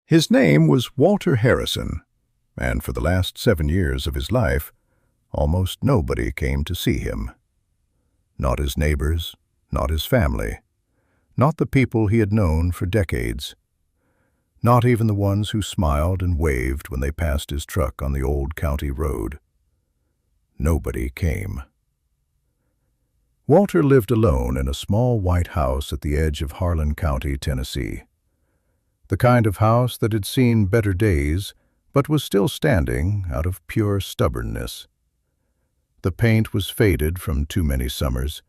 His name was Walter Harrison, and for the last 7 years of his life, almost nobody came to see him. Not his neighbors, not his family, not the people he had known for decades, not even the ones who smiled and waved when they passed his truck on the old county road. Nobody came. Walter lived alone in a small white house at the edge of Harlan County, Tennessee. The kind of house that had seen better days, but was still standing out of pure stubbornness. The paint was faded from too many summers.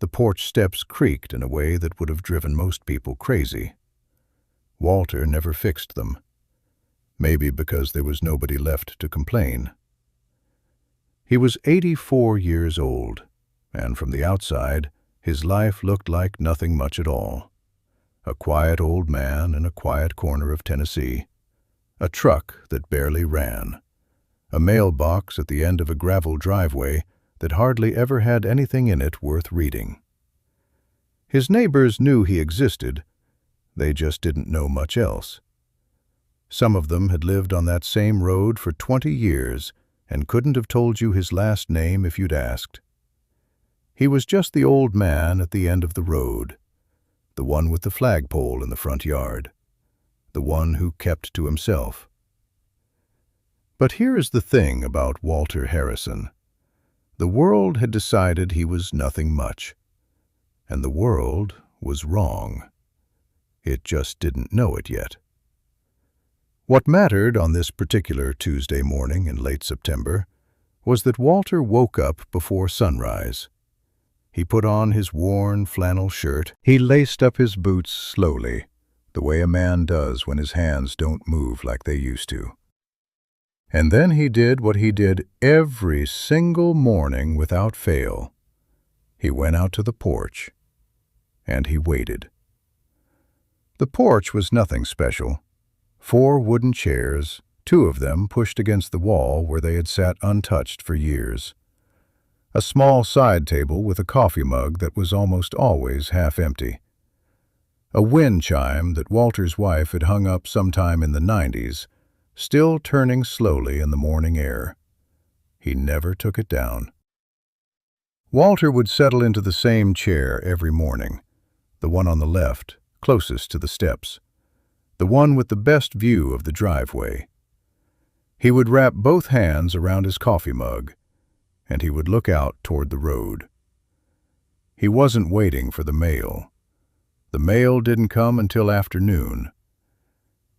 The porch steps creaked in a way that would have driven most people crazy. Walter never fixed them, maybe because there was nobody left to complain. He was 84 years old, and from the outside, his life looked like nothing much at all. A quiet old man in a quiet corner of Tennessee, a truck that barely ran, a mailbox at the end of a gravel driveway that hardly ever had anything in it worth reading. His neighbors knew he existed, they just didn't know much else. Some of them had lived on that same road for 20 years and couldn't have told you his last name if you'd asked. He was just the old man at the end of the road, the one with the flagpole in the front yard, the one who kept to himself. But here is the thing about Walter Harrison. The world had decided he was nothing much, and the world was wrong. It just didn't know it yet. What mattered on this particular Tuesday morning in late September was that Walter woke up before sunrise. He put on his worn flannel shirt. He laced up his boots slowly, the way a man does when his hands don't move like they used to. And then he did what he did every single morning without fail. He went out to the porch, and he waited. The porch was nothing special. 4 wooden chairs, 2 of them pushed against the wall where they had sat untouched for years. A small side table with a coffee mug that was almost always half empty. A wind chime that Walter's wife had hung up sometime in the 90s, still turning slowly in the morning air. He never took it down. Walter would settle into the same chair every morning, the one on the left, closest to the steps, the one with the best view of the driveway. He would wrap both hands around his coffee mug, and he would look out toward the road. He wasn't waiting for the mail. The mail didn't come until afternoon.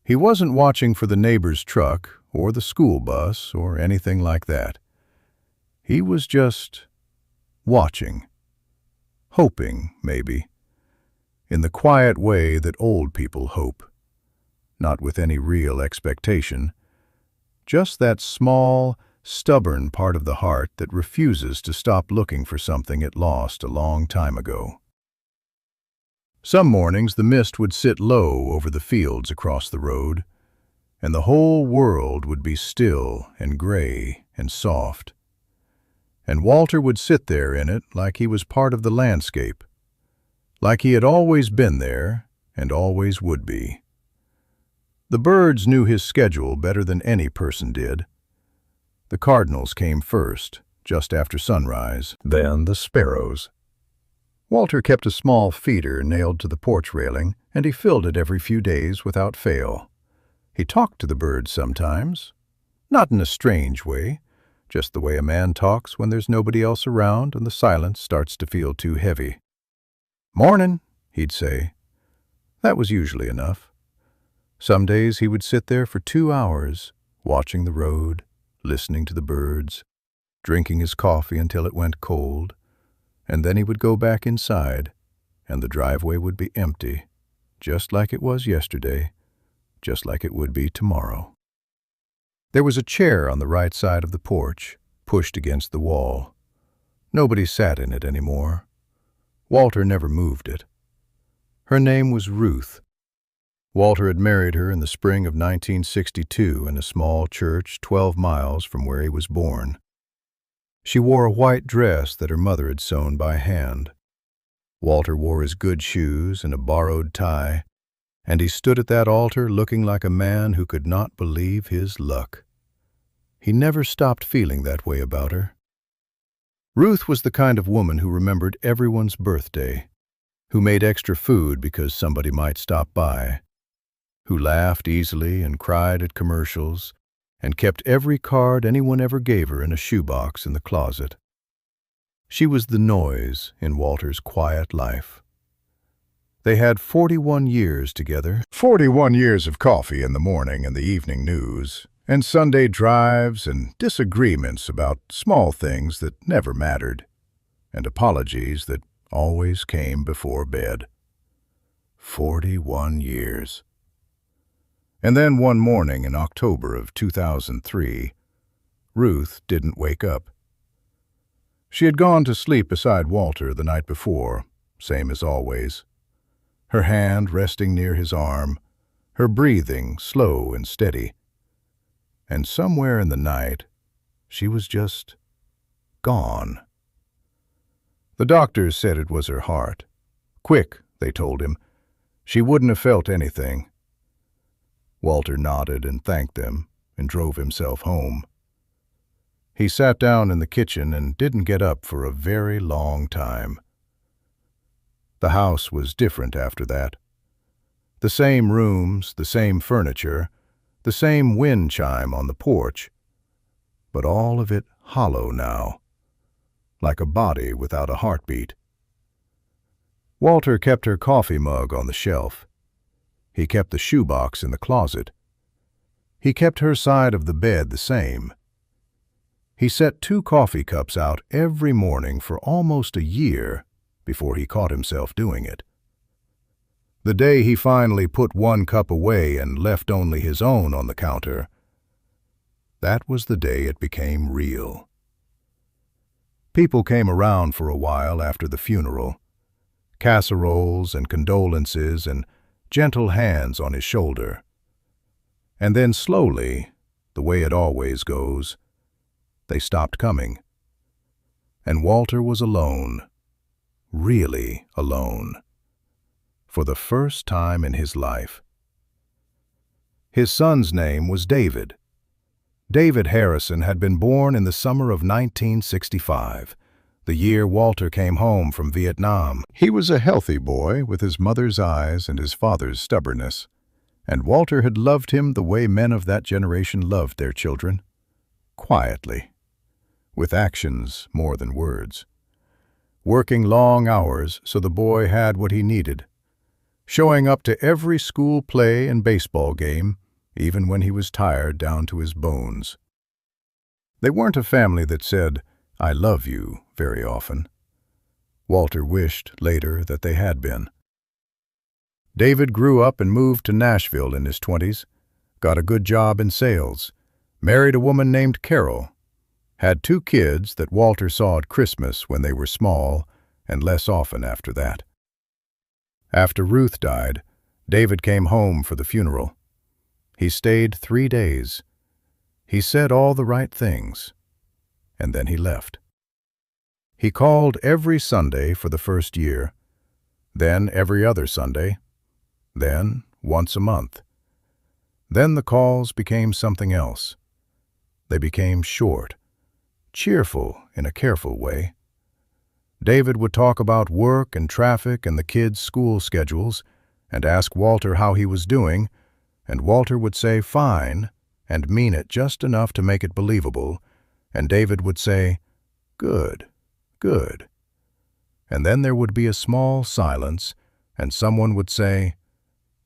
He wasn't watching for the neighbor's truck or the school bus or anything like that. He was just watching, hoping, maybe, in the quiet way that old people hope, not with any real expectation, just that small, stubborn part of the heart that refuses to stop looking for something it lost a long time ago. Some mornings the mist would sit low over the fields across the road, and the whole world would be still and gray and soft. And Walter would sit there in it like he was part of the landscape, like he had always been there and always would be. The birds knew his schedule better than any person did. The cardinals came first, just after sunrise, then the sparrows. Walter kept a small feeder nailed to the porch railing, and he filled it every few days without fail. He talked to the birds sometimes, not in a strange way, just the way a man talks when there's nobody else around and the silence starts to feel too heavy. "Mornin'," he'd say. That was usually enough. Some days he would sit there for 2 hours, watching the road, listening to the birds, drinking his coffee until it went cold, and then he would go back inside, and the driveway would be empty, just like it was yesterday, just like it would be tomorrow. There was a chair on the right side of the porch, pushed against the wall. Nobody sat in it anymore. Walter never moved it. Her name was Ruth. Walter had married her in the spring of 1962 in a small church 12 miles from where he was born. She wore a white dress that her mother had sewn by hand. Walter wore his good shoes and a borrowed tie, and he stood at that altar looking like a man who could not believe his luck. He never stopped feeling that way about her. Ruth was the kind of woman who remembered everyone's birthday, who made extra food because somebody might stop by, who laughed easily and cried at commercials, and kept every card anyone ever gave her in a shoebox in the closet. She was the noise in Walter's quiet life. They had 41 years together. 41 years of coffee in the morning and the evening news, and Sunday drives and disagreements about small things that never mattered, and apologies that always came before bed. 41 years. And then one morning in October of 2003, Ruth didn't wake up. She had gone to sleep beside Walter the night before, same as always. Her hand resting near his arm, her breathing slow and steady. And somewhere in the night, she was just gone. The doctors said it was her heart. Quick, they told him. She wouldn't have felt anything. Walter nodded and thanked them and drove himself home. He sat down in the kitchen and didn't get up for a very long time. The house was different after that. The same rooms, the same furniture, the same wind chime on the porch, but all of it hollow now, like a body without a heartbeat. Walter kept her coffee mug on the shelf. He kept the shoebox in the closet. He kept her side of the bed the same. He set 2 coffee cups out every morning for almost a year before he caught himself doing it. The day he finally put 1 cup away and left only his own on the counter, that was the day it became real. People came around for a while after the funeral, casseroles and condolences and gentle hands on his shoulder. And then slowly, the way it always goes, they stopped coming. And Walter was alone, really alone, for the first time in his life. His son's name was David. David Harrison had been born in the summer of 1965, the year Walter came home from Vietnam. He was a healthy boy with his mother's eyes and his father's stubbornness, and Walter had loved him the way men of that generation loved their children, quietly, with actions more than words. Working long hours so the boy had what he needed, showing up to every school play and baseball game, even when he was tired down to his bones. They weren't a family that said, "I love you," very often. Walter wished later that they had been. David grew up and moved to Nashville in his 20s, got a good job in sales, married a woman named Carol, had 2 kids that Walter saw at Christmas when they were small and less often after that. After Ruth died, David came home for the funeral. He stayed 3 days. He said all the right things, and then he left. He called every Sunday for the first year, then every other Sunday, then once a month. Then the calls became something else. They became short, cheerful in a careful way. David would talk about work and traffic and the kids' school schedules and ask Walter how he was doing, and Walter would say fine and mean it just enough to make it believable, and David would say, good, good. And then there would be a small silence, and someone would say,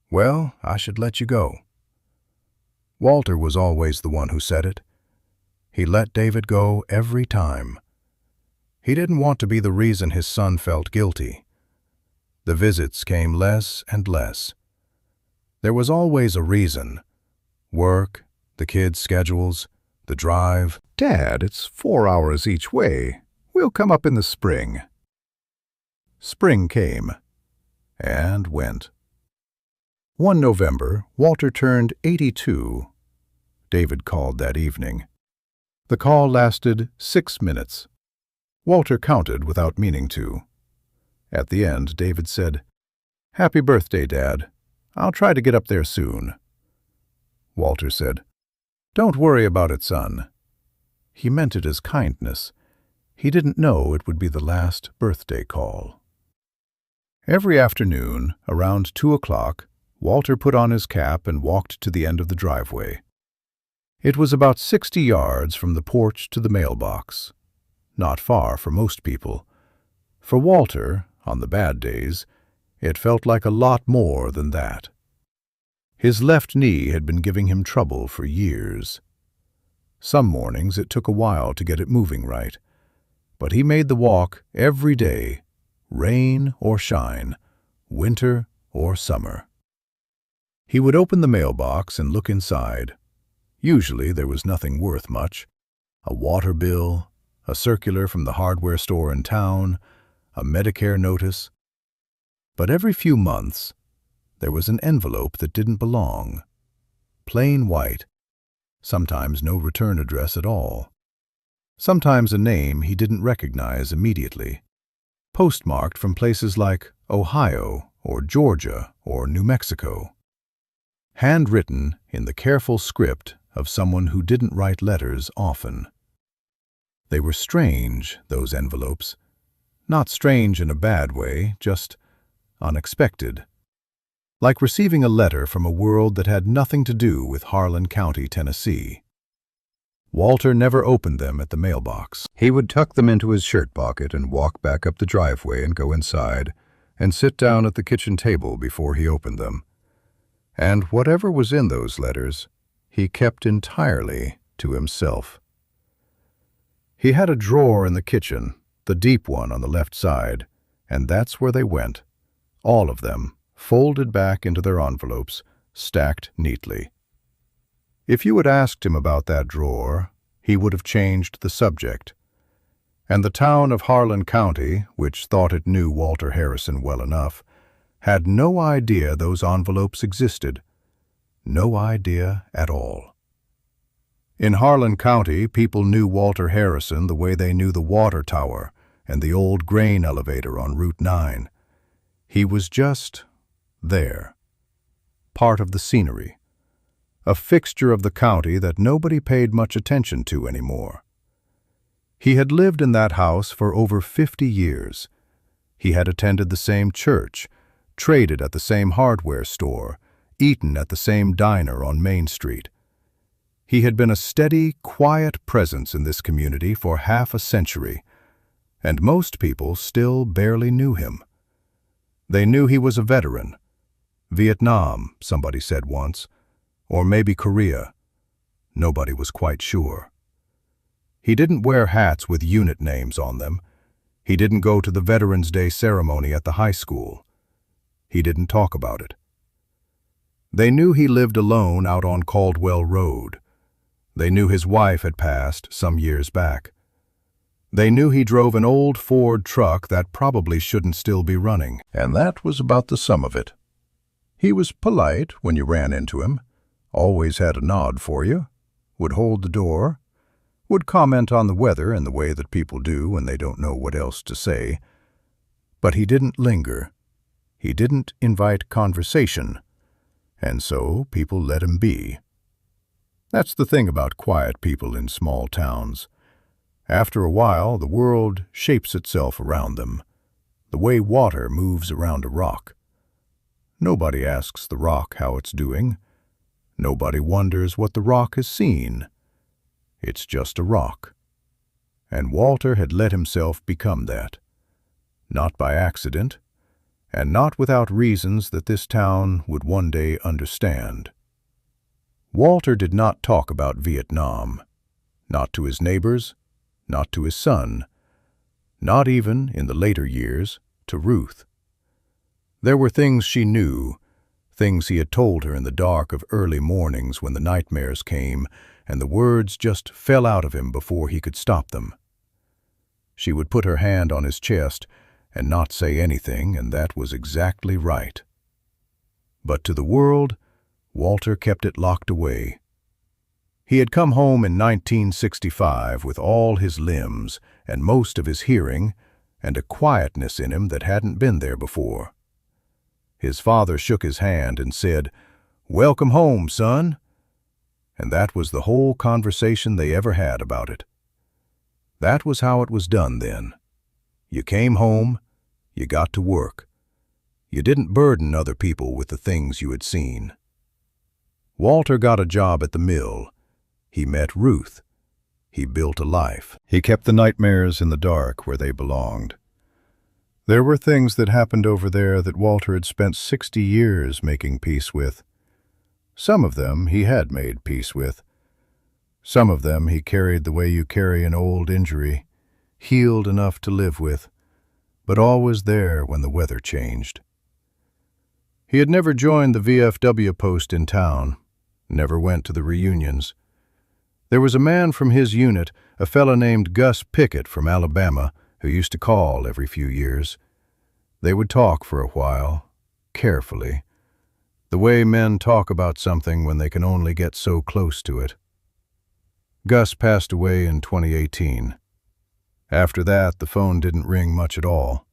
well, I should let you go. Walter was always the one who said it. He let David go every time. He didn't want to be the reason his son felt guilty. The visits came less and less. There was always a reason. Work, the kids' schedules, the drive. "Dad, it's 4 hours each way. We'll come up in the spring." Spring came and went. One November, Walter turned 82. David called that evening. The call lasted 6 minutes. Walter counted without meaning to. At the end, David said, "Happy birthday, Dad. I'll try to get up there soon." Walter said, "Don't worry about it, son." He meant it as kindness. He didn't know it would be the last birthday call. Every afternoon, around 2 o'clock, Walter put on his cap and walked to the end of the driveway. It was about 60 yards from the porch to the mailbox. Not far for most people. For Walter, on the bad days, it felt like a lot more than that. His left knee had been giving him trouble for years. Some mornings it took a while to get it moving right, but he made the walk every day, rain or shine, winter or summer. He would open the mailbox and look inside. Usually there was nothing worth much. A water bill, a circular from the hardware store in town, a Medicare notice. But every few months, there was an envelope that didn't belong. Plain white. Sometimes no return address at all. Sometimes a name he didn't recognize immediately. Postmarked from places like Ohio or Georgia or New Mexico. Handwritten in the careful script of someone who didn't write letters often. They were strange, those envelopes. Not strange in a bad way, just unexpected. Like receiving a letter from a world that had nothing to do with Harlan County, Tennessee. Walter never opened them at the mailbox. He would tuck them into his shirt pocket and walk back up the driveway and go inside and sit down at the kitchen table before he opened them. And whatever was in those letters, he kept entirely to himself. He had a drawer in the kitchen, the deep one on the left side, and that's where they went, all of them, folded back into their envelopes, stacked neatly. If you had asked him about that drawer, he would have changed the subject. And the town of Harlan County, which thought it knew Walter Harrison well enough, had no idea those envelopes existed. No idea at all. In Harlan County, people knew Walter Harrison the way they knew the water tower and the old grain elevator on Route 9. He was just there. Part of the scenery. A fixture of the county that nobody paid much attention to anymore. He had lived in that house for over 50 years. He had attended the same church, traded at the same hardware store, eaten at the same diner on Main Street. He had been a steady, quiet presence in this community for half a century, and most people still barely knew him. They knew he was a veteran. Vietnam, somebody said once, or maybe Korea. Nobody was quite sure. He didn't wear hats with unit names on them. He didn't go to the Veterans Day ceremony at the high school. He didn't talk about it. They knew he lived alone out on Caldwell Road. They knew his wife had passed some years back. They knew he drove an old Ford truck that probably shouldn't still be running, and that was about the sum of it. He was polite when you ran into him, always had a nod for you, would hold the door, would comment on the weather in the way that people do when they don't know what else to say. But he didn't linger. He didn't invite conversation, and so people let him be. That's the thing about quiet people in small towns. After a while, the world shapes itself around them, the way water moves around a rock. Nobody asks the rock how it's doing. Nobody wonders what the rock has seen. It's just a rock. And Walter had let himself become that. Not by accident, and not without reasons that this town would one day understand. Walter did not talk about Vietnam, not to his neighbors, not to his son, not even, in the later years, to Ruth. There were things she knew, things he had told her in the dark of early mornings when the nightmares came and the words just fell out of him before he could stop them. She would put her hand on his chest and not say anything, and that was exactly right. But to the world, Walter kept it locked away. He had come home in 1965 with all his limbs and most of his hearing and a quietness in him that hadn't been there before. His father shook his hand and said, "Welcome home, son." And that was the whole conversation they ever had about it. That was how it was done then. You came home, you got to work. You didn't burden other people with the things you had seen. Walter got a job at the mill. He met Ruth. He built a life. He kept the nightmares in the dark where they belonged. There were things that happened over there that Walter had spent 60 years making peace with. Some of them he had made peace with. Some of them he carried the way you carry an old injury, healed enough to live with, but always there when the weather changed. He had never joined the VFW post in town, never went to the reunions. There was a man from his unit, a fellow named Gus Pickett from Alabama, who used to call every few years. They would talk for a while, carefully, the way men talk about something when they can only get so close to it. Gus passed away in 2018. After that, the phone didn't ring much at all.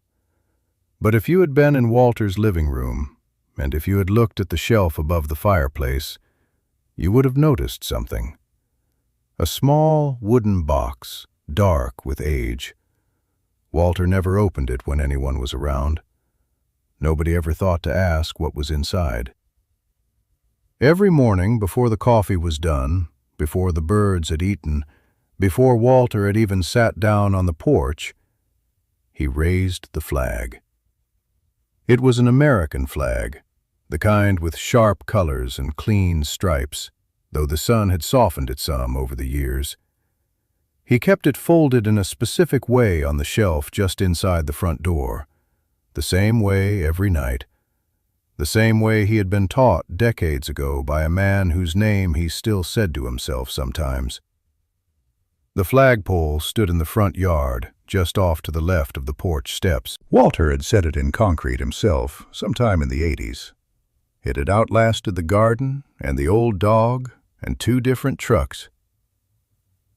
But if you had been in Walter's living room, and if you had looked at the shelf above the fireplace, you would have noticed something. A small wooden box, dark with age. Walter never opened it when anyone was around. Nobody ever thought to ask what was inside. Every morning, before the coffee was done, before the birds had eaten, before Walter had even sat down on the porch, he raised the flag. It was an American flag, the kind with sharp colors and clean stripes, though the sun had softened it some over the years. He kept it folded in a specific way on the shelf just inside the front door, the same way every night, the same way he had been taught decades ago by a man whose name he still said to himself sometimes. The flagpole stood in the front yard, just off to the left of the porch steps. Walter had set it in concrete himself, sometime in the 80s. It had outlasted the garden and the old dog and 2 different trucks.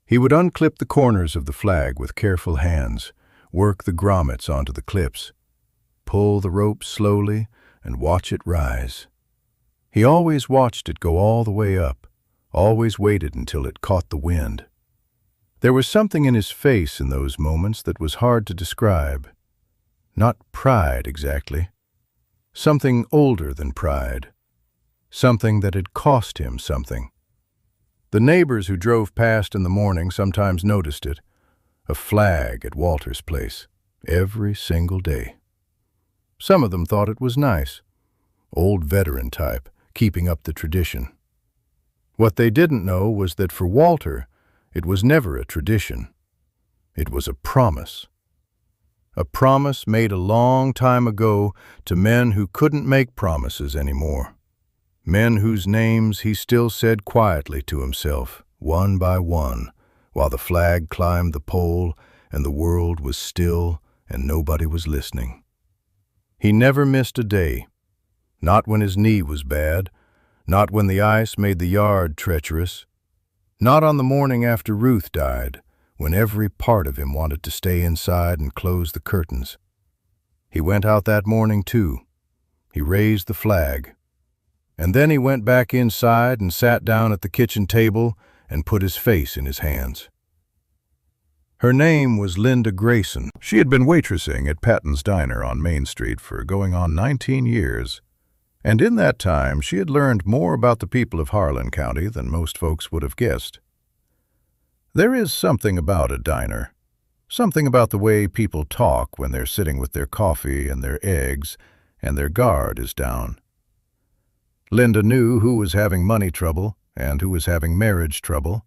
He would unclip the corners of the flag with careful hands, work the grommets onto the clips, pull the rope slowly, and watch it rise. He always watched it go all the way up, always waited until it caught the wind. There was something in his face in those moments that was hard to describe. Not pride exactly. Something older than pride. Something that had cost him something. The neighbors who drove past in the morning sometimes noticed it. A flag at Walter's place, every single day. Some of them thought it was nice. Old veteran type, keeping up the tradition. What they didn't know was that for Walter, it was never a tradition. It was a promise. A promise made a long time ago to men who couldn't make promises anymore. Men whose names he still said quietly to himself, one by one, while the flag climbed the pole and the world was still and nobody was listening. He never missed a day, not when his knee was bad, not when the ice made the yard treacherous, not on the morning after Ruth died, when every part of him wanted to stay inside and close the curtains. He went out that morning too. He raised the flag. And then he went back inside and sat down at the kitchen table and put his face in his hands. Her name was Linda Grayson. She had been waitressing at Patton's Diner on Main Street for going on 19 years. And in that time, she had learned more about the people of Harlan County than most folks would have guessed. There is something about a diner, something about the way people talk when they're sitting with their coffee and their eggs and their guard is down. Linda knew who was having money trouble and who was having marriage trouble,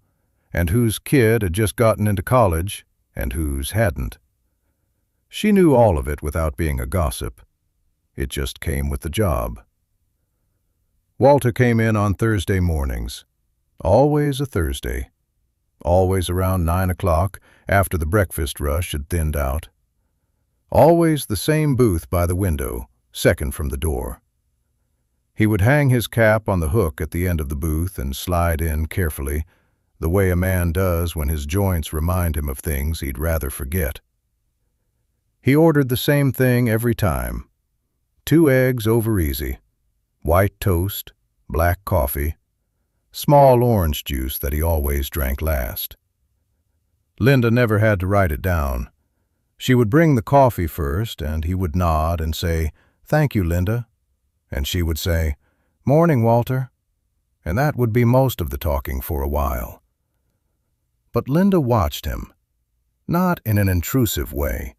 and whose kid had just gotten into college and whose hadn't. She knew all of it without being a gossip. It just came with the job. Walter came in on Thursday mornings. Always a Thursday. Always around 9 o'clock, after the breakfast rush had thinned out. Always the same booth by the window, second from the door. He would hang his cap on the hook at the end of the booth and slide in carefully, the way a man does when his joints remind him of things he'd rather forget. He ordered the same thing every time. 2 eggs over easy, white toast, black coffee, small orange juice that he always drank last. Linda never had to write it down. She would bring the coffee first, and he would nod and say, "Thank you, Linda." And she would say, "Morning, Walter." And that would be most of the talking for a while. But Linda watched him, not in an intrusive way,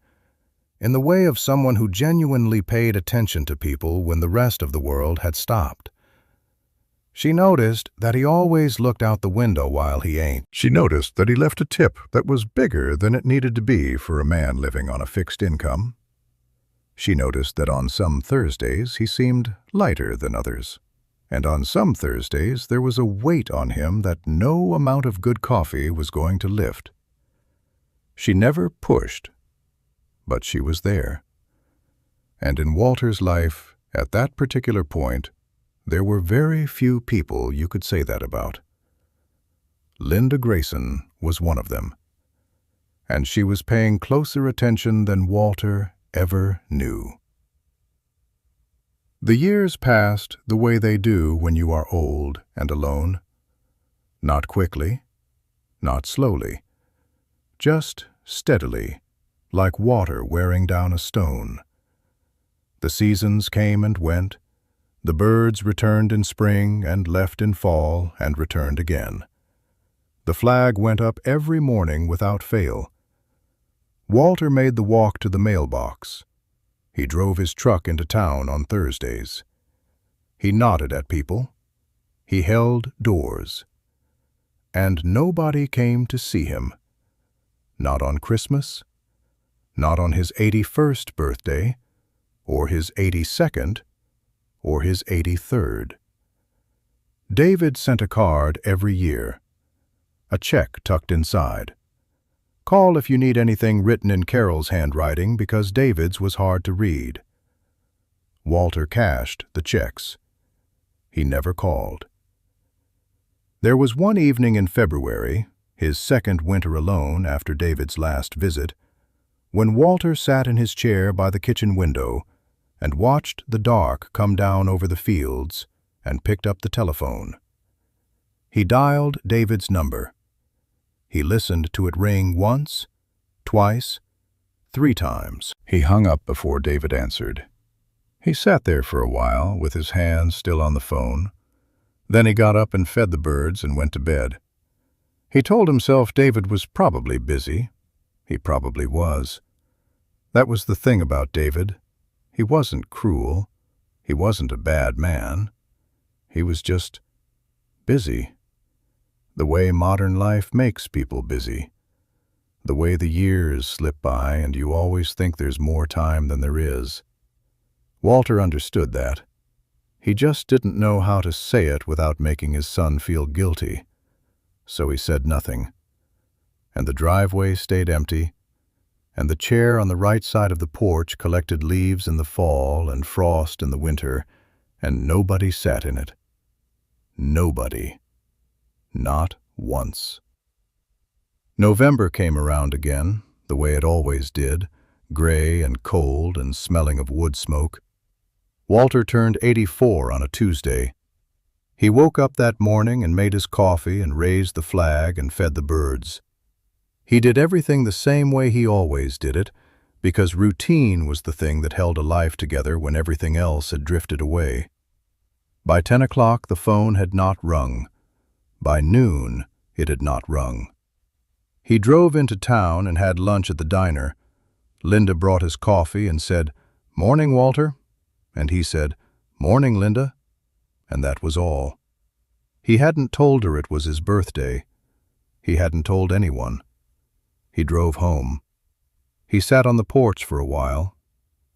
in the way of someone who genuinely paid attention to people when the rest of the world had stopped. She noticed that he always looked out the window while he ate. She noticed that he left a tip that was bigger than it needed to be for a man living on a fixed income. She noticed that on some Thursdays he seemed lighter than others, and on some Thursdays there was a weight on him that no amount of good coffee was going to lift. She never pushed, but she was there. And in Walter's life, at that particular point, there were very few people you could say that about. Linda Grayson was one of them, and she was paying closer attention than Walter ever knew. The years passed the way they do when you are old and alone. Not quickly, not slowly, just steadily, like water wearing down a stone. The seasons came and went. The birds returned in spring and left in fall and returned again. The flag went up every morning without fail. Walter made the walk to the mailbox. He drove his truck into town on Thursdays. He nodded at people. He held doors. And nobody came to see him. Not on Christmas, not on his 81st birthday, or his 82nd, or his 83rd. David sent a card every year, a check tucked inside. Call if you need anything written in Carol's handwriting because David's was hard to read. Walter cashed the checks. He never called. There was one evening in February, his second winter alone after David's last visit, when Walter sat in his chair by the kitchen window and watched the dark come down over the fields and picked up the telephone. He dialed David's number. He listened to it ring once, twice, 3 times. He hung up before David answered. He sat there for a while with his hands still on the phone. Then he got up and fed the birds and went to bed. He told himself David was probably busy. He probably was. That was the thing about David. He wasn't cruel. He wasn't a bad man. He was just busy. The way modern life makes people busy. The way the years slip by and you always think there's more time than there is. Walter understood that. He just didn't know how to say it without making his son feel guilty. So he said nothing. And the driveway stayed empty, and the chair on the right side of the porch collected leaves in the fall and frost in the winter, and nobody sat in it. Nobody. Not once. November came around again, the way it always did, gray and cold and smelling of wood smoke. Walter turned 84 on a Tuesday. He woke up that morning and made his coffee and raised the flag and fed the birds. He did everything the same way he always did it, because routine was the thing that held a life together when everything else had drifted away. By 10 o'clock the phone had not rung. By noon it had not rung. He drove into town and had lunch at the diner. Linda brought his coffee and said, "Morning, Walter." And he said, "Morning, Linda." And that was all. He hadn't told her it was his birthday. He hadn't told anyone. He drove home. He sat on the porch for a while.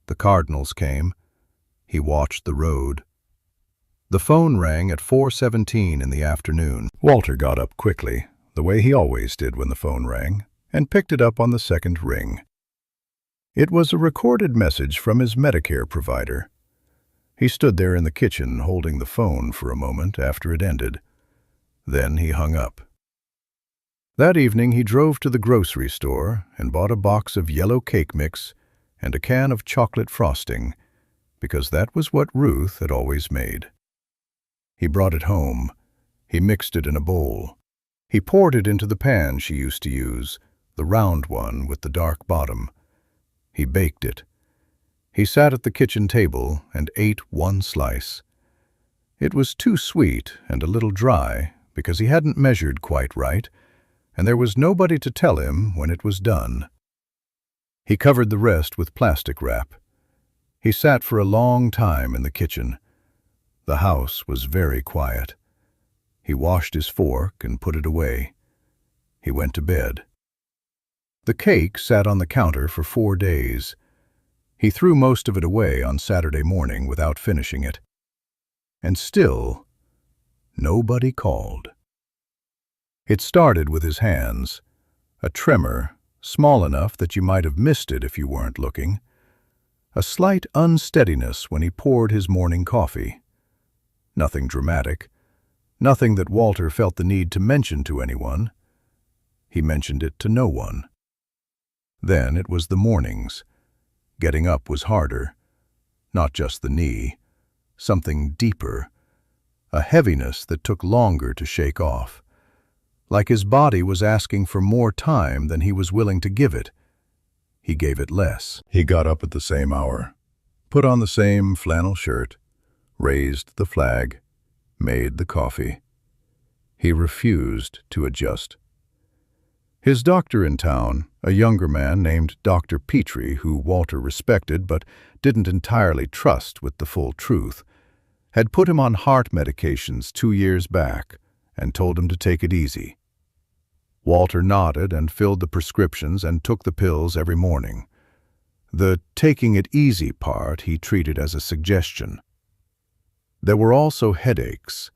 The cardinals came. He watched the road. The phone rang at 4:17 in the afternoon. Walter got up quickly, the way he always did when the phone rang, and picked it up on the second ring. It was a recorded message from his Medicare provider. He stood there in the kitchen holding the phone for a moment after it ended. Then he hung up. That evening he drove to the grocery store and bought a box of yellow cake mix and a can of chocolate frosting. because that was what Ruth had always made. He brought it home. He mixed it in a bowl. He poured it into the pan she used to use, the round one with the dark bottom. He baked it. He sat at the kitchen table and ate one slice. It was too sweet and a little dry because he hadn't measured quite right, and there was nobody to tell him when it was done. He covered the rest with plastic wrap. He sat for a long time in the kitchen. The house was very quiet. He washed his fork and put it away. He went to bed. The cake sat on the counter for 4 days. He threw most of it away on Saturday morning without finishing it. And still, nobody called. It started with his hands, a tremor, small enough that you might have missed it if you weren't looking, a slight unsteadiness when he poured his morning coffee. Nothing dramatic, nothing that Walter felt the need to mention to anyone. He mentioned it to no one. Then it was the mornings. Getting up was harder. Not just the knee, something deeper, a heaviness that took longer to shake off. Like his body was asking for more time than he was willing to give it. He gave it less. He got up at the same hour, put on the same flannel shirt, raised the flag, made the coffee. He refused to adjust. His doctor in town, a younger man named Dr. Petrie, who Walter respected but didn't entirely trust with the full truth, had put him on heart medications 2 years back and told him to take it easy. Walter nodded and filled the prescriptions and took the pills every morning. The taking it easy part he treated as a suggestion. There were also headaches,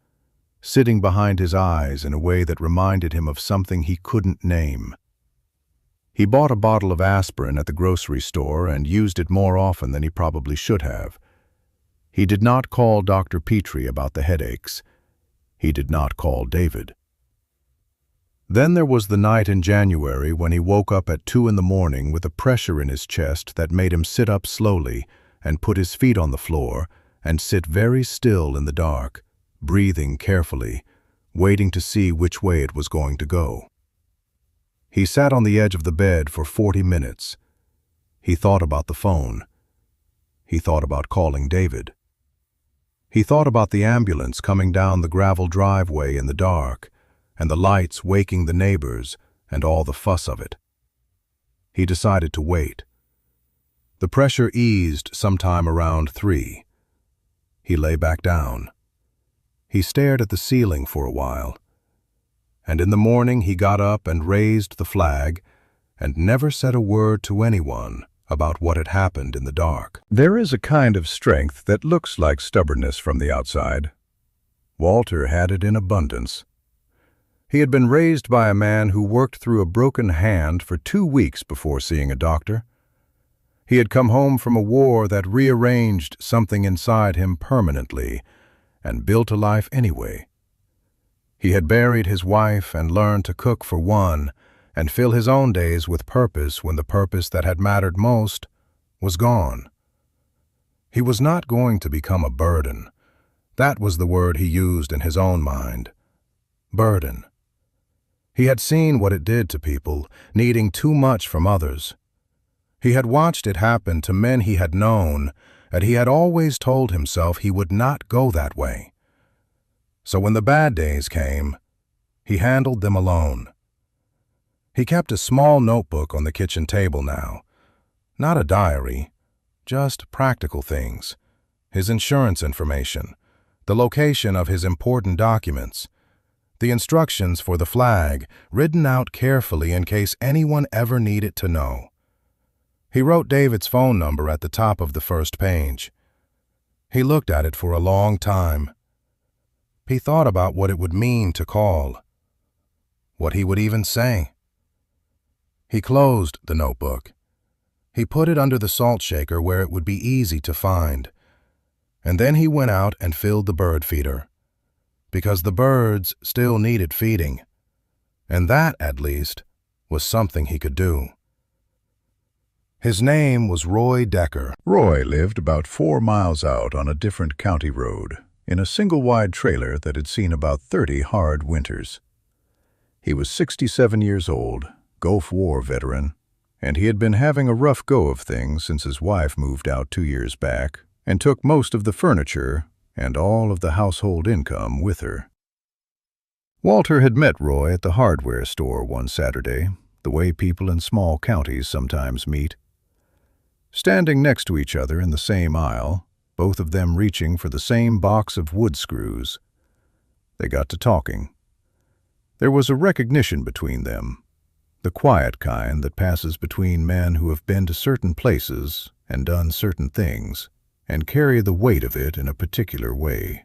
sitting behind his eyes in a way that reminded him of something he couldn't name. He bought a bottle of aspirin at the grocery store and used it more often than he probably should have. He did not call Dr. Petrie about the headaches. He did not call David. Then there was the night in January when he woke up at 2 a.m. with a pressure in his chest that made him sit up slowly and put his feet on the floor and sit very still in the dark, breathing carefully, waiting to see which way it was going to go. He sat on the edge of the bed for 40 minutes. He thought about the phone. He thought about calling David. He thought about the ambulance coming down the gravel driveway in the dark, and the lights waking the neighbors and all the fuss of it. He decided to wait. The pressure eased sometime around 3. He lay back down. He stared at the ceiling for a while, and in the morning he got up and raised the flag and never said a word to anyone about what had happened in the dark. There is a kind of strength that looks like stubbornness from the outside. Walter had it in abundance. He had been raised by a man who worked through a broken hand for 2 weeks before seeing a doctor. He had come home from a war that rearranged something inside him permanently and built a life anyway. He had buried his wife and learned to cook for one and fill his own days with purpose when the purpose that had mattered most was gone. He was not going to become a burden. That was the word he used in his own mind. Burden. He had seen what it did to people, needing too much from others. He had watched it happen to men he had known, and he had always told himself he would not go that way. So when the bad days came, he handled them alone. He kept a small notebook on the kitchen table now. Not a diary, just practical things. His insurance information, the location of his important documents, the instructions for the flag written out carefully in case anyone ever needed to know. He wrote David's phone number at the top of the first page. He looked at it for a long time. He thought about what it would mean to call, what he would even say. He closed the notebook. He put it under the salt shaker where it would be easy to find. And then he went out and filled the bird feeder, because the birds still needed feeding, and that, at least, was something he could do. His name was Roy Decker. Roy lived about 4 miles out on a different county road, in a single-wide trailer that had seen about 30 hard winters. He was 67 years old, Gulf War veteran, and he had been having a rough go of things since his wife moved out 2 years back and took most of the furniture and all of the household income with her. Walter had met Roy at the hardware store one Saturday, the way people in small counties sometimes meet. Standing next to each other in the same aisle, both of them reaching for the same box of wood screws, they got to talking. There was a recognition between them, the quiet kind that passes between men who have been to certain places and done certain things and carry the weight of it in a particular way.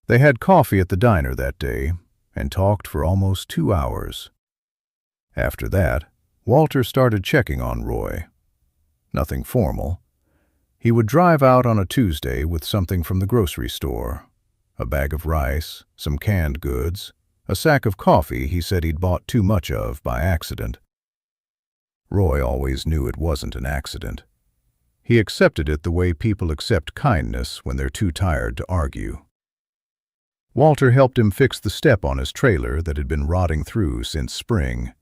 They had coffee at the diner that day and talked for almost 2 hours. After that, Walter started checking on Roy. Nothing formal. He would drive out on a Tuesday with something from the grocery store, a bag of rice, some canned goods, a sack of coffee he said he'd bought too much of by accident. Roy always knew it wasn't an accident. He accepted it the way people accept kindness when they're too tired to argue. Walter helped him fix the step on his trailer that had been rotting through since spring.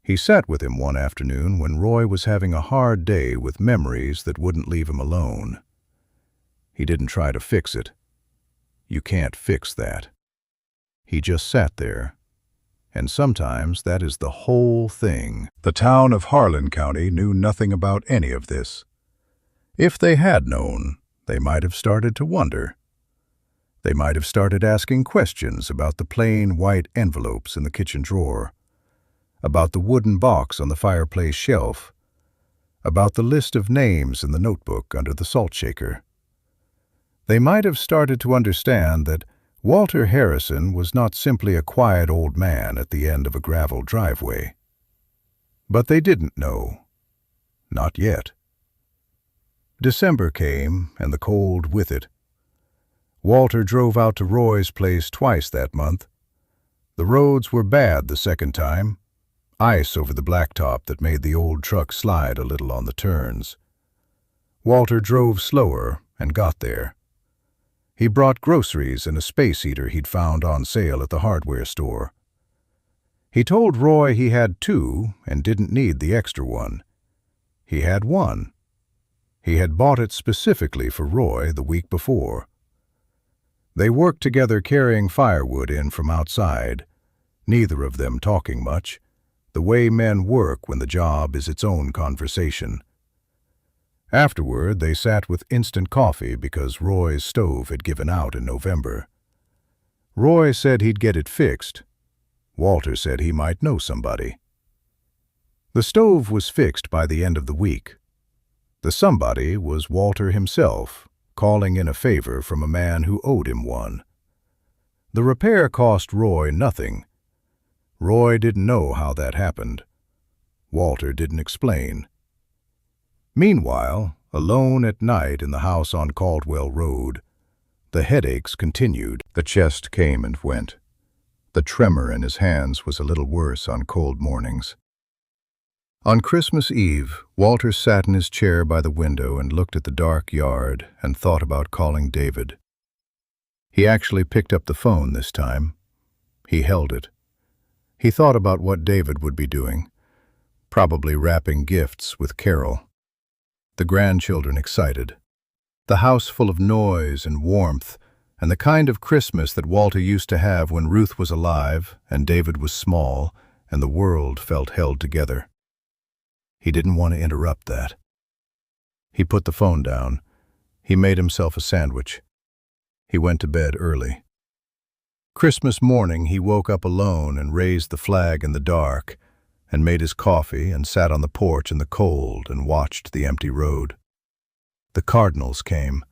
He sat with him one afternoon when Roy was having a hard day with memories that wouldn't leave him alone. He didn't try to fix it. You can't fix that. He just sat there. And sometimes that is the whole thing. The town of Harlan County knew nothing about any of this. If they had known, they might have started to wonder. They might have started asking questions about the plain white envelopes in the kitchen drawer, about the wooden box on the fireplace shelf, about the list of names in the notebook under the salt shaker. They might have started to understand that Walter Harrison was not simply a quiet old man at the end of a gravel driveway. But they didn't know. Not yet. December came, and the cold with it. Walter drove out to Roy's place twice that month. The roads were bad the second time. Ice over the blacktop that made the old truck slide a little on the turns. Walter drove slower and got there. He brought groceries and a space heater he'd found on sale at the hardware store. He told Roy he had 2 and didn't need the extra one. He had 1. He had bought it specifically for Roy the week before. They worked together carrying firewood in from outside, neither of them talking much, the way men work when the job is its own conversation. Afterward, they sat with instant coffee because Roy's stove had given out in November. Roy said he'd get it fixed. Walter said he might know somebody. The stove was fixed by the end of the week. The somebody was Walter himself, calling in a favor from a man who owed him one. The repair cost Roy nothing. Roy didn't know how that happened. Walter didn't explain. Meanwhile, alone at night in the house on Caldwell Road, the headaches continued. The chest came and went. The tremor in his hands was a little worse on cold mornings. On Christmas Eve, Walter sat in his chair by the window and looked at the dark yard and thought about calling David. He actually picked up the phone this time. He held it. He thought about what David would be doing, probably wrapping gifts with Carol. The grandchildren excited. The house full of noise and warmth, and the kind of Christmas that Walter used to have when Ruth was alive and David was small and the world felt held together. He didn't want to interrupt that. He put the phone down. He made himself a sandwich. He went to bed early. Christmas morning he woke up alone and raised the flag in the dark and made his coffee and sat on the porch in the cold and watched the empty road. The Cardinals came.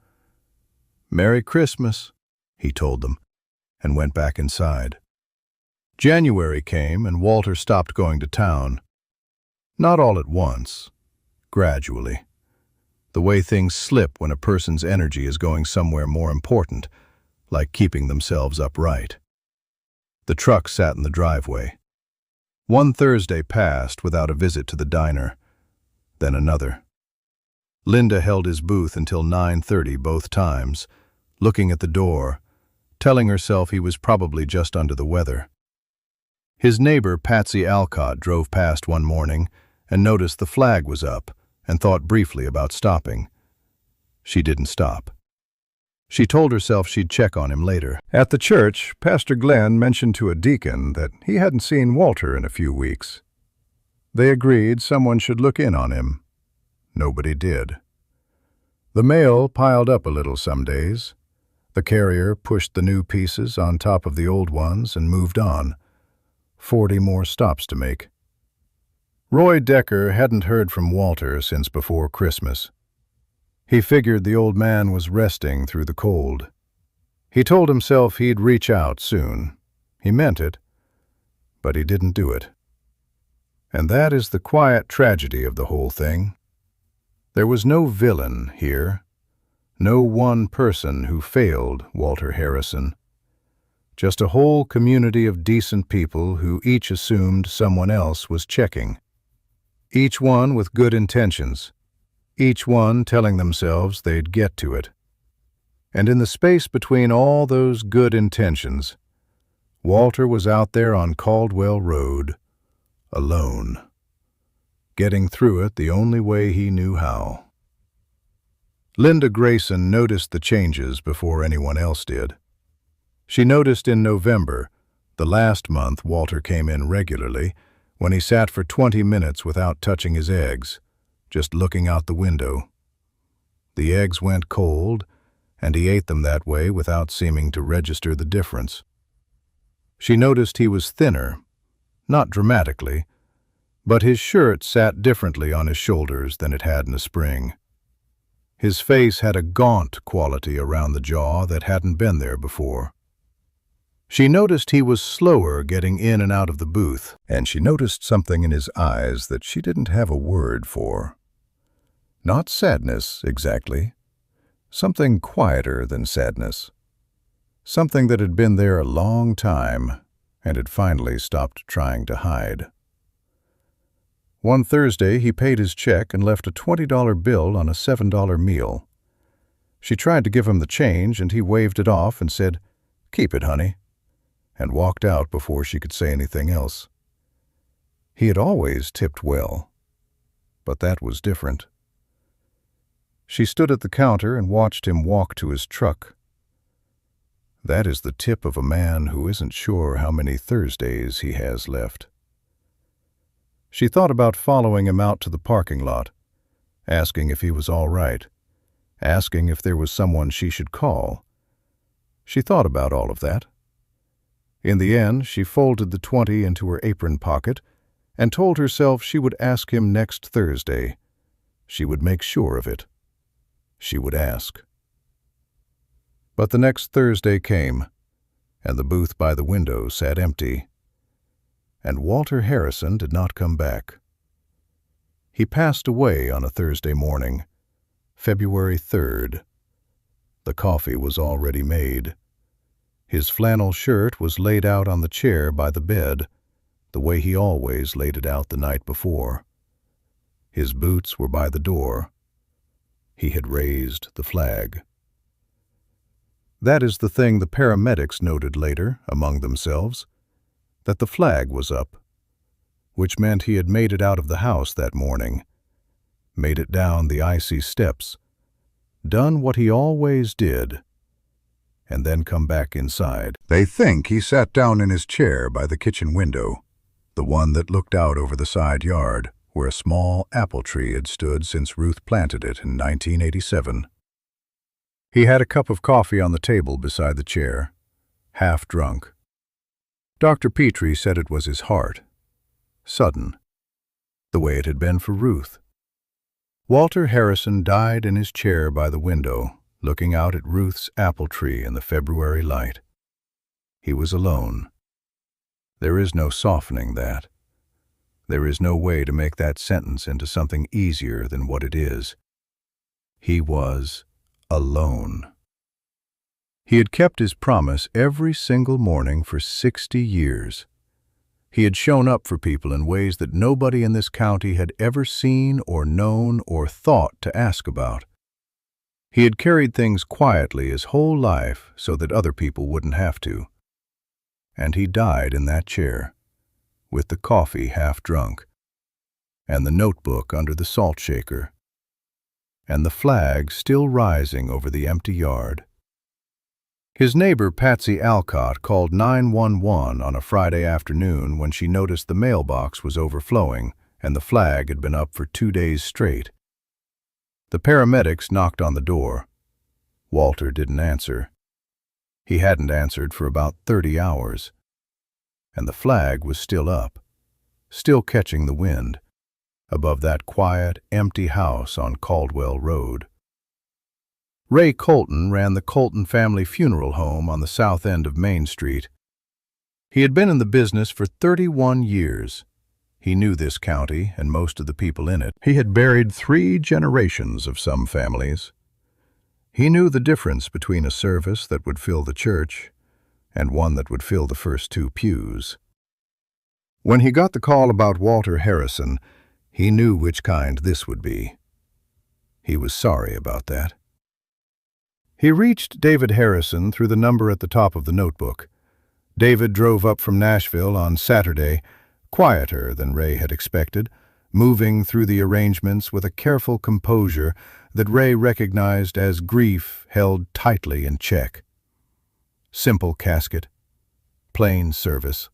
"Merry Christmas," he told them, and went back inside. January came and Walter stopped going to town. Not all at once, gradually. The way things slip when a person's energy is going somewhere more important, like keeping themselves upright. The truck sat in the driveway. One Thursday passed without a visit to the diner. then another. Linda held his booth until 9:30 both times, looking at the door, telling herself he was probably just under the weather. His neighbor, Patsy Alcott, drove past one morning and noticed the flag was up and thought briefly about stopping. She didn't stop. She told herself she'd check on him later. At the church, Pastor Glenn mentioned to a deacon that he hadn't seen Walter in a few weeks. They agreed someone should look in on him. Nobody did. The mail piled up a little some days. The carrier pushed the new pieces on top of the old ones and moved on. 40 more stops to make. Roy Decker hadn't heard from Walter since before Christmas. He figured the old man was resting through the cold. He told himself he'd reach out soon. He meant it, but he didn't do it. And that is the quiet tragedy of the whole thing. There was no villain here, no one person who failed Walter Harrison. Just a whole community of decent people who each assumed someone else was checking. Each one with good intentions, each one telling themselves they'd get to it. And in the space between all those good intentions, Walter was out there on Caldwell Road, alone, getting through it the only way he knew how. Linda Grayson noticed the changes before anyone else did. She noticed in November, the last month Walter came in regularly, when he sat for 20 minutes without touching his eggs, just looking out the window. The eggs went cold, and he ate them that way without seeming to register the difference. She noticed he was thinner, not dramatically, but his shirt sat differently on his shoulders than it had in the spring. His face had a gaunt quality around the jaw that hadn't been there before. She noticed he was slower getting in and out of the booth, and she noticed something in his eyes that she didn't have a word for. Not sadness, exactly. Something quieter than sadness. Something that had been there a long time and had finally stopped trying to hide. One Thursday, he paid his check and left a $20 bill on a $7 meal. She tried to give him the change, and he waved it off and said, "Keep it, honey," and walked out before she could say anything else. He had always tipped well, but that was different. She stood at the counter and watched him walk to his truck. That is the tip of a man who isn't sure how many Thursdays he has left. She thought about following him out to the parking lot, asking if he was all right, asking if there was someone she should call. She thought about all of that. In the end, she folded the 20 into her apron pocket and told herself she would ask him next Thursday. She would make sure of it. She would ask. But the next Thursday came, and the booth by the window sat empty. And Walter Harrison did not come back. He passed away on a Thursday morning, February 3rd. The coffee was already made. His flannel shirt was laid out on the chair by the bed, the way he always laid it out the night before. His boots were by the door. He had raised the flag. That is the thing the paramedics noted later, among themselves, that the flag was up, which meant he had made it out of the house that morning, made it down the icy steps, done what he always did, and then come back inside. They think he sat down in his chair by the kitchen window, the one that looked out over the side yard, where a small apple tree had stood since Ruth planted it in 1987. He had a cup of coffee on the table beside the chair, half drunk. Dr. Petrie said it was his heart. Sudden, the way it had been for Ruth. Walter Harrison died in his chair by the window, looking out at Ruth's apple tree in the February light. He was alone. There is no softening that. There is no way to make that sentence into something easier than what it is. He was alone. He had kept his promise every single morning for 60 years. He had shown up for people in ways that nobody in this county had ever seen or known or thought to ask about. He had carried things quietly his whole life so that other people wouldn't have to. And he died in that chair, with the coffee half drunk, and the notebook under the salt shaker, and the flag still rising over the empty yard. His neighbor Patsy Alcott called 911 on a Friday afternoon when she noticed the mailbox was overflowing and the flag had been up for 2 days straight. The paramedics knocked on the door. Walter didn't answer. He hadn't answered for about 30 hours. And the flag was still up, still catching the wind, above that quiet, empty house on Caldwell Road. Ray Colton ran the Colton family funeral home on the south end of Main Street. He had been in the business for 31 years. He knew this county and most of the people in it. He had buried 3 generations of some families. He knew the difference between a service that would fill the church and one that would fill the first 2 pews. When he got the call about Walter Harrison, he knew which kind this would be. He was sorry about that. He reached David Harrison through the number at the top of the notebook. David drove up from Nashville on Saturday, quieter than Ray had expected, moving through the arrangements with a careful composure that Ray recognized as grief held tightly in check. Simple casket, plain service.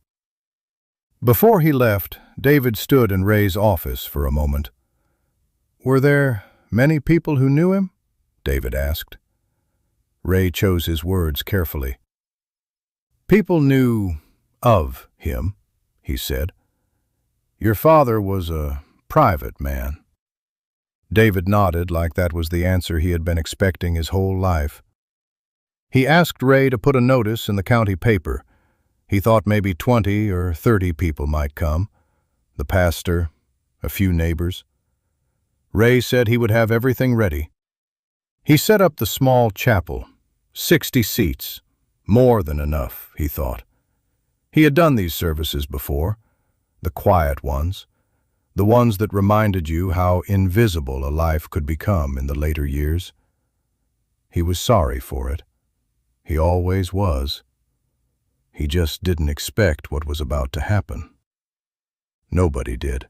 Before he left, David stood in Ray's office for a moment. "Were there many people who knew him?" David asked. Ray chose his words carefully. "People knew of him," he said. "Your father was a private man." David nodded like that was the answer he had been expecting his whole life. He asked Ray to put a notice in the county paper. He thought maybe 20 or 30 people might come. The pastor, a few neighbors. Ray said he would have everything ready. He set up the small chapel, 60 seats, more than enough, he thought. He had done these services before, the quiet ones, the ones that reminded you how invisible a life could become in the later years. He was sorry for it. He always was. He just didn't expect what was about to happen. Nobody did.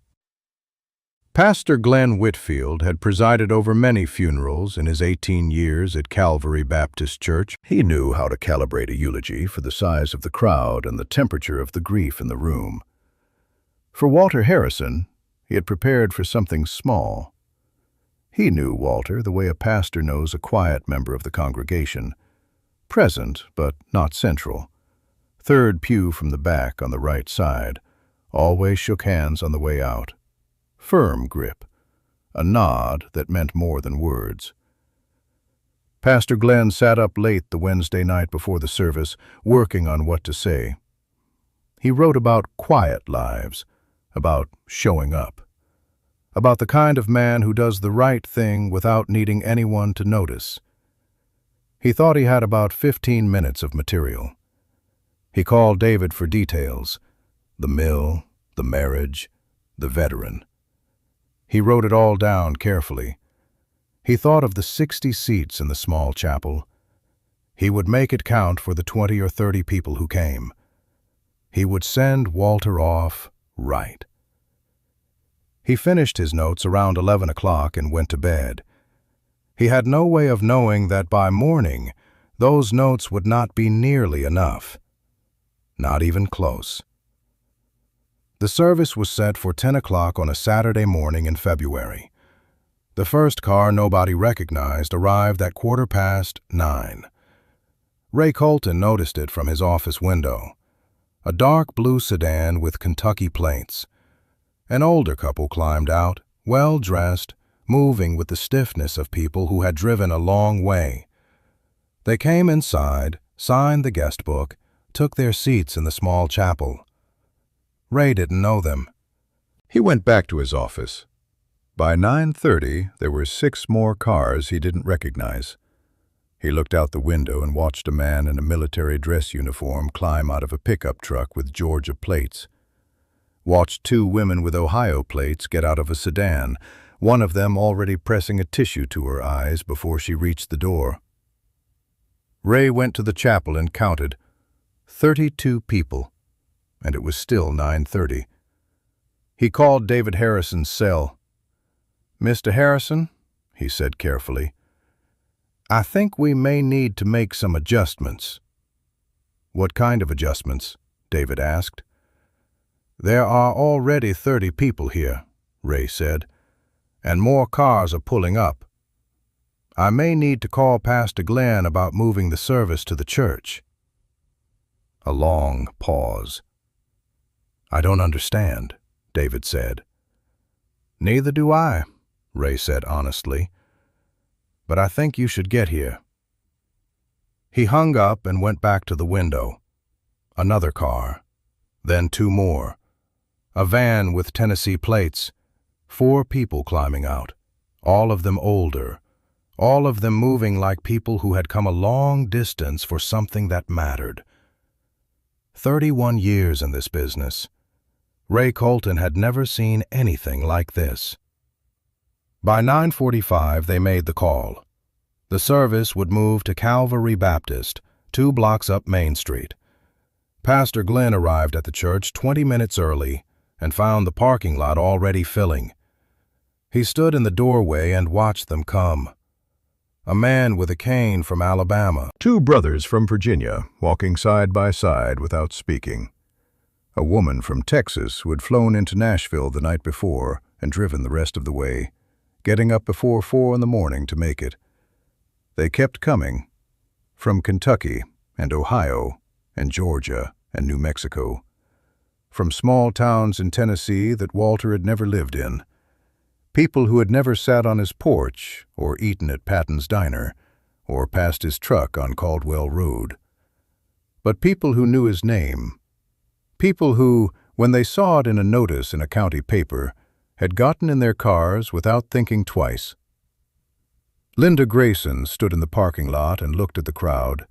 Pastor Glenn Whitfield had presided over many funerals in his 18 years at Calvary Baptist Church. He knew how to calibrate a eulogy for the size of the crowd and the temperature of the grief in the room. For Walter Harrison, he had prepared for something small. He knew Walter the way a pastor knows a quiet member of the congregation, present but not central, 3rd pew from the back on the right side, always shook hands on the way out. Firm grip, a nod that meant more than words. Pastor Glenn sat up late the Wednesday night before the service, working on what to say. He wrote about quiet lives, about showing up, about the kind of man who does the right thing without needing anyone to notice. He thought he had about 15 minutes of material. He called David for details, the mill, the marriage, the veteran. He wrote it all down carefully. He thought of the 60 seats in the small chapel. He would make it count for the 20 or 30 people who came. He would send Walter off right. He finished his notes around 11 o'clock and went to bed. He had no way of knowing that by morning, those notes would not be nearly enough. Not even close. The service was set for 10 o'clock on a Saturday morning in February. The first car nobody recognized arrived at 9:15. Ray Colton noticed it from his office window. A dark blue sedan with Kentucky plates. An older couple climbed out, well-dressed, moving with the stiffness of people who had driven a long way. They came inside, signed the guest book, took their seats in the small chapel. Ray didn't know them. He went back to his office. By 9:30, there were 6 more cars he didn't recognize. He looked out the window and watched a man in a military dress uniform climb out of a pickup truck with Georgia plates. watched two women with Ohio plates get out of a sedan, one of them already pressing a tissue to her eyes before she reached the door. Ray went to the chapel and counted 32 people, and it was still 9:30. He called David Harrison's cell. "Mr. Harrison," he said carefully, "I think we may need to make some adjustments." "What kind of adjustments?" David asked. "There are already 30 people here," Ray said, "and more cars are pulling up. I may need to call Pastor Glenn about moving the service to the church." A long pause. "I don't understand," David said. "Neither do I," Ray said honestly, "but I think you should get here." He hung up and went back to the window. Another car, then two more. A van with Tennessee plates, 4 people climbing out, all of them older, all of them moving like people who had come a long distance for something that mattered. 31 years in this business. Ray Colton had never seen anything like this. By 9:45 they made the call. The service would move to Calvary Baptist, 2 blocks up Main Street. Pastor Glenn arrived at the church 20 minutes early and found the parking lot already filling. He stood in the doorway and watched them come. A man with a cane from Alabama, 2 brothers from Virginia walking side by side without speaking. A woman from Texas who had flown into Nashville the night before and driven the rest of the way, getting up before 4 in the morning to make it. They kept coming, from Kentucky and Ohio and Georgia and New Mexico, from small towns in Tennessee that Walter had never lived in, people who had never sat on his porch or eaten at Patton's Diner or passed his truck on Caldwell Road, but people who knew his name, people who, when they saw it in a notice in a county paper, had gotten in their cars without thinking twice. Linda Grayson stood in the parking lot and looked at the crowd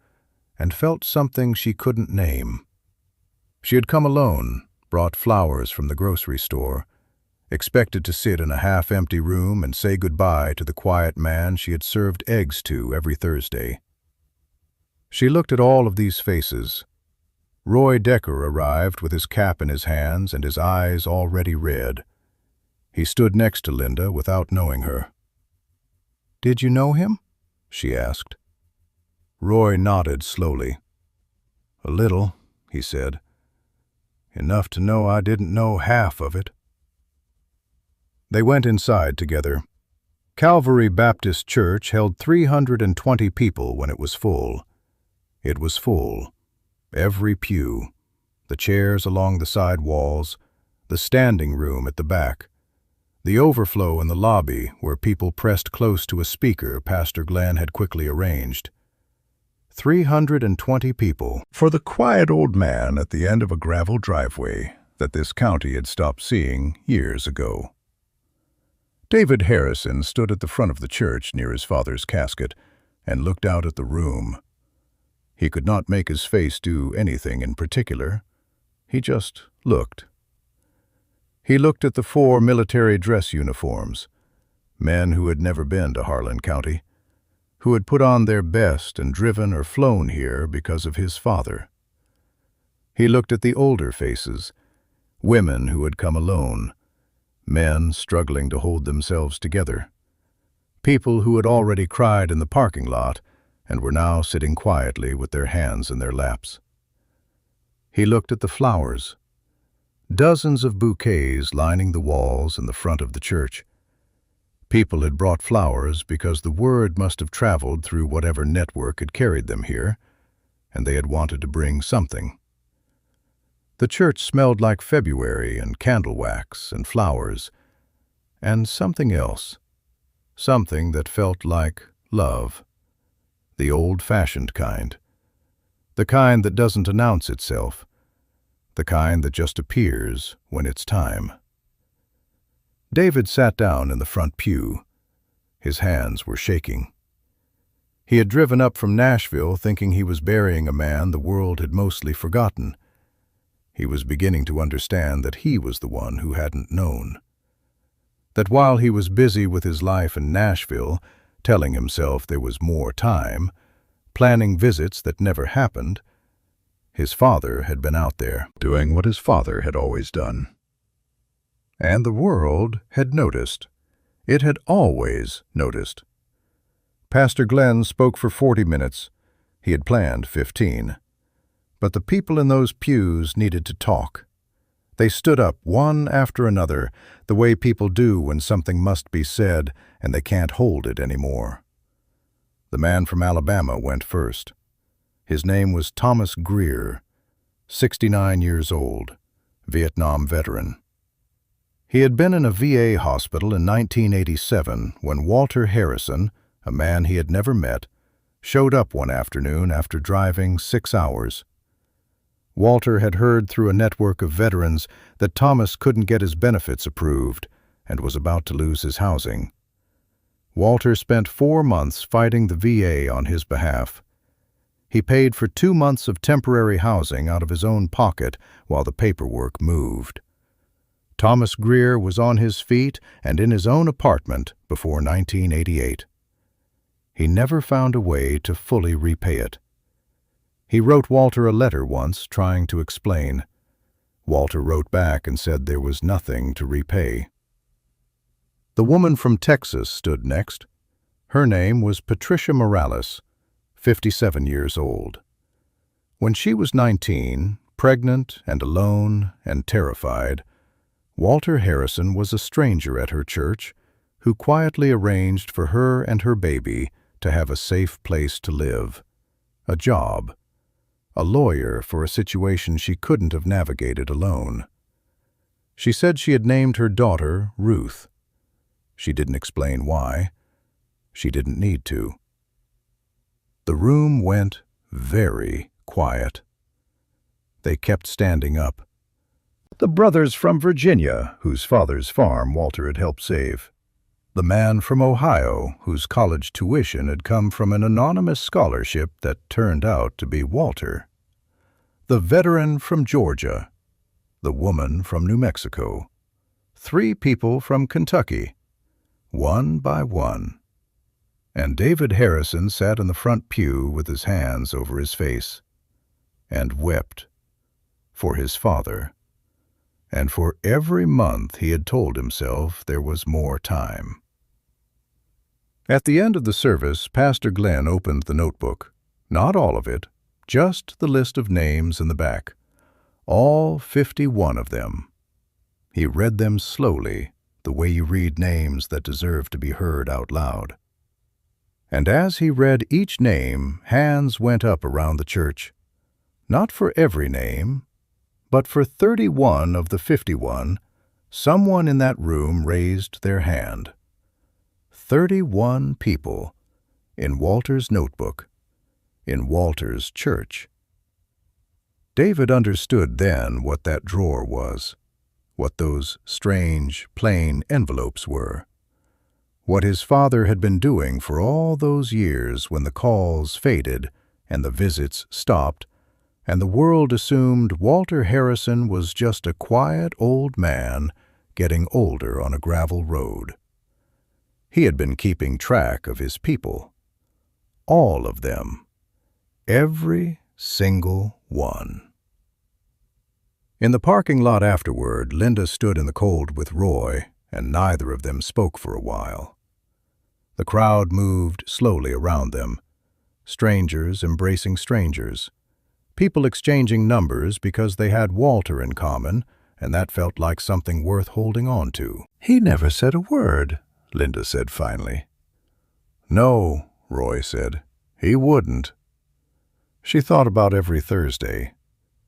and felt something she couldn't name. She had come alone, brought flowers from the grocery store, expected to sit in a half-empty room and say goodbye to the quiet man she had served eggs to every Thursday. She looked at all of these faces. Roy Decker arrived with his cap in his hands and his eyes already red. He stood next to Linda without knowing her. "Did you know him?" she asked. Roy nodded slowly. "A little," he said. "Enough to know I didn't know half of it." They went inside together. Calvary Baptist Church held 320 people when it was full. It was full. Every pew, the chairs along the side walls, the standing room at the back, the overflow in the lobby where people pressed close to a speaker Pastor Glenn had quickly arranged. 320 people for the quiet old man at the end of a gravel driveway that this county had stopped seeing years ago. David Harrison stood at the front of the church near his father's casket and looked out at the room. He could not make his face do anything in particular. He just looked. He looked at the 4 military dress uniforms, men who had never been to Harlan County, who had put on their best and driven or flown here because of his father. He looked at the older faces, women who had come alone, men struggling to hold themselves together, people who had already cried in the parking lot and were now sitting quietly with their hands in their laps. He looked at the flowers, dozens of bouquets lining the walls in the front of the church. People had brought flowers because the word must have traveled through whatever network had carried them here, and they had wanted to bring something. The church smelled like February and candle wax and flowers, and something else, something that felt like love, the old-fashioned kind, the kind that doesn't announce itself, the kind that just appears when it's time. David sat down in the front pew. His hands were shaking. He had driven up from Nashville thinking he was burying a man the world had mostly forgotten. He was beginning to understand that he was the one who hadn't known. That while he was busy with his life in Nashville, telling himself there was more time, planning visits that never happened, his father had been out there, doing what his father had always done. And the world had noticed. It had always noticed. Pastor Glenn spoke for 40 minutes. He had planned 15. But the people in those pews needed to talk. They stood up one after another, the way people do when something must be said and they can't hold it anymore. The man from Alabama went first. His name was Thomas Greer, 69 years old, Vietnam veteran. He had been in a VA hospital in 1987 when Walter Harrison, a man he had never met, showed up one afternoon after driving 6 hours. Walter had heard through a network of veterans that Thomas couldn't get his benefits approved and was about to lose his housing. Walter spent 4 months fighting the VA on his behalf. He paid for 2 months of temporary housing out of his own pocket while the paperwork moved. Thomas Greer was on his feet and in his own apartment before 1988. He never found a way to fully repay it. He wrote Walter a letter once trying to explain. Walter wrote back and said there was nothing to repay. The woman from Texas stood next. Her name was Patricia Morales, 57 years old. When she was 19, pregnant and alone and terrified, Walter Harrison was a stranger at her church who quietly arranged for her and her baby to have a safe place to live, a job, a lawyer for a situation she couldn't have navigated alone. She said she had named her daughter Ruth. She didn't explain why. She didn't need to. The room went very quiet. They kept standing up. The brothers from Virginia, whose father's farm Walter had helped save. The man from Ohio, whose college tuition had come from an anonymous scholarship that turned out to be Walter. The veteran from Georgia. The woman from New Mexico. 3 people from Kentucky. One by one. And David Harrison sat in the front pew with his hands over his face and wept for his father. And for every month he had told himself there was more time. At the end of the service, Pastor Glenn opened the notebook. Not all of it, just the list of names in the back. All 51 of them. He read them slowly, the way you read names that deserve to be heard out loud. And as he read each name, hands went up around the church. Not for every name, but for 31 of the 51, someone in that room raised their hand. 31 people, in Walter's notebook, in Walter's church. David understood then what that drawer was, what those strange, plain envelopes were, what his father had been doing for all those years when the calls faded and the visits stopped, and the world assumed Walter Harrison was just a quiet old man getting older on a gravel road. He had been keeping track of his people. All of them. Every single one. In the parking lot afterward, Linda stood in the cold with Roy, and neither of them spoke for a while. The crowd moved slowly around them, strangers embracing strangers, people exchanging numbers because they had Walter in common, and that felt like something worth holding on to. "He never said a word," Linda said finally. "No," Roy said. "He wouldn't." She thought about every Thursday,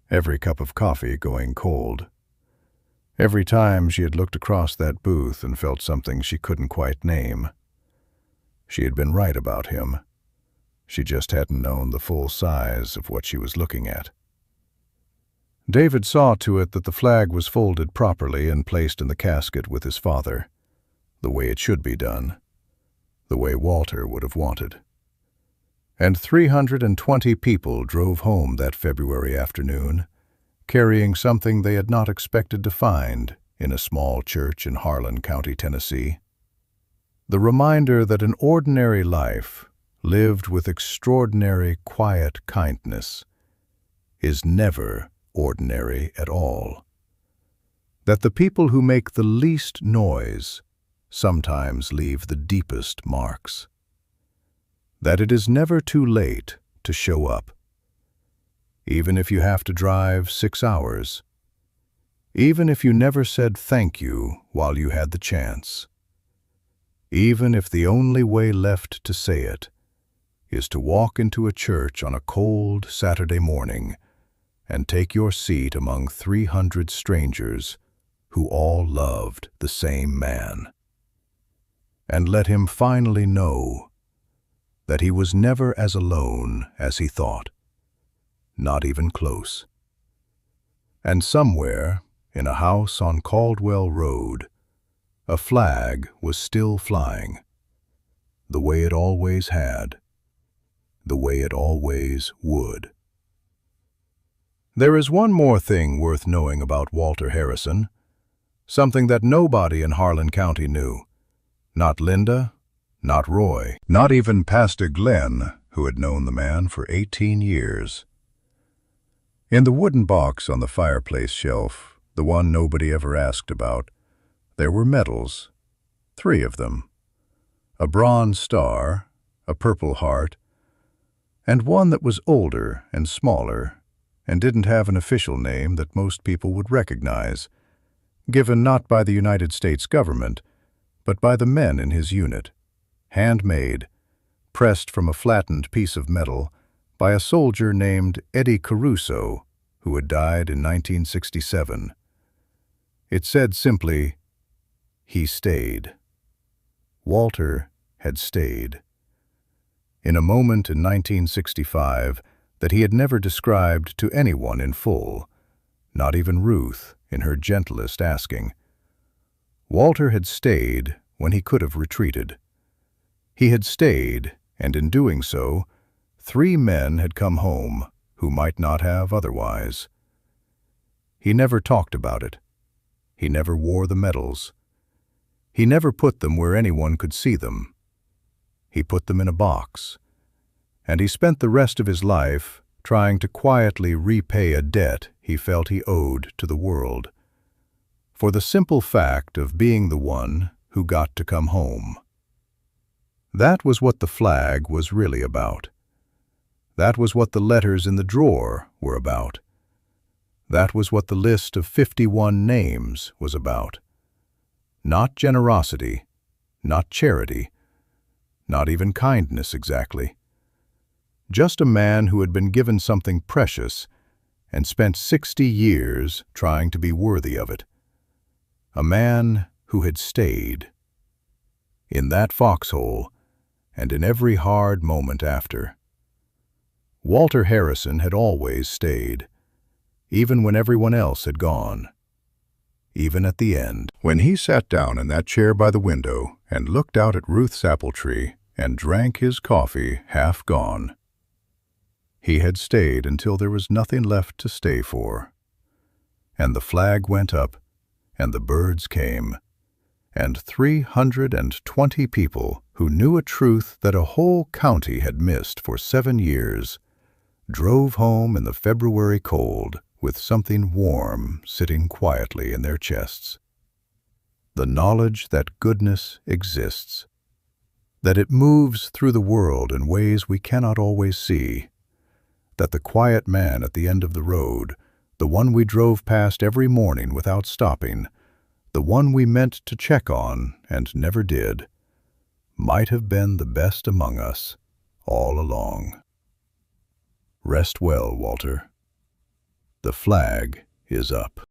every cup of coffee going cold. Every time she had looked across that booth and felt something she couldn't quite name. She had been right about him. She just hadn't known the full size of what she was looking at. David saw to it that the flag was folded properly and placed in the casket with his father, the way it should be done, the way Walter would have wanted. And 320 people drove home that February afternoon, carrying something they had not expected to find in a small church in Harlan County, Tennessee. The reminder that an ordinary life, lived with extraordinary quiet kindness, is never ordinary at all. That the people who make the least noise sometimes leave the deepest marks. That it is never too late to show up, even if you have to drive 6 hours, even if you never said thank you while you had the chance, even if the only way left to say it is to walk into a church on a cold Saturday morning and take your seat among 300 strangers who all loved the same man, and let him finally know that he was never as alone as he thought, not even close. And somewhere, in a house on Caldwell Road, a flag was still flying, the way it always had, the way it always would. There is one more thing worth knowing about Walter Harrison, something that nobody in Harlan County knew. Not Linda, not Roy, not even Pastor Glenn, who had known the man for 18 years. In the wooden box on the fireplace shelf, the one nobody ever asked about, there were medals, 3 of them. A bronze star, a purple heart, and one that was older and smaller and didn't have an official name that most people would recognize, given not by the United States government, but by the men in his unit, handmade, pressed from a flattened piece of metal by a soldier named Eddie Caruso, who had died in 1967. It said simply, "He stayed." Walter had stayed. In a moment in 1965 that he had never described to anyone in full, not even Ruth in her gentlest asking. Walter had stayed when he could have retreated. He had stayed, and in doing so, 3 men had come home who might not have otherwise. He never talked about it. He never wore the medals. He never put them where anyone could see them. He put them in a box, and he spent the rest of his life trying to quietly repay a debt he felt he owed to the world, for the simple fact of being the one who got to come home. That was what the flag was really about. That was what the letters in the drawer were about. That was what the list of 51 names was about. Not generosity, not charity, not even kindness exactly. Just a man who had been given something precious and spent 60 years trying to be worthy of it. A man who had stayed. In that foxhole, and in every hard moment after. Walter Harrison had always stayed, even when everyone else had gone. Even at the end, when he sat down in that chair by the window and looked out at Ruth's apple tree and drank his coffee half gone. He had stayed until there was nothing left to stay for. And the flag went up, and the birds came, and 320 people who knew a truth that a whole county had missed for 7 years drove home in the February cold with something warm sitting quietly in their chests. The knowledge that goodness exists, that it moves through the world in ways we cannot always see, that the quiet man at the end of the road, the one we drove past every morning without stopping, the one we meant to check on and never did, might have been the best among us all along. Rest well, Walter. The flag is up.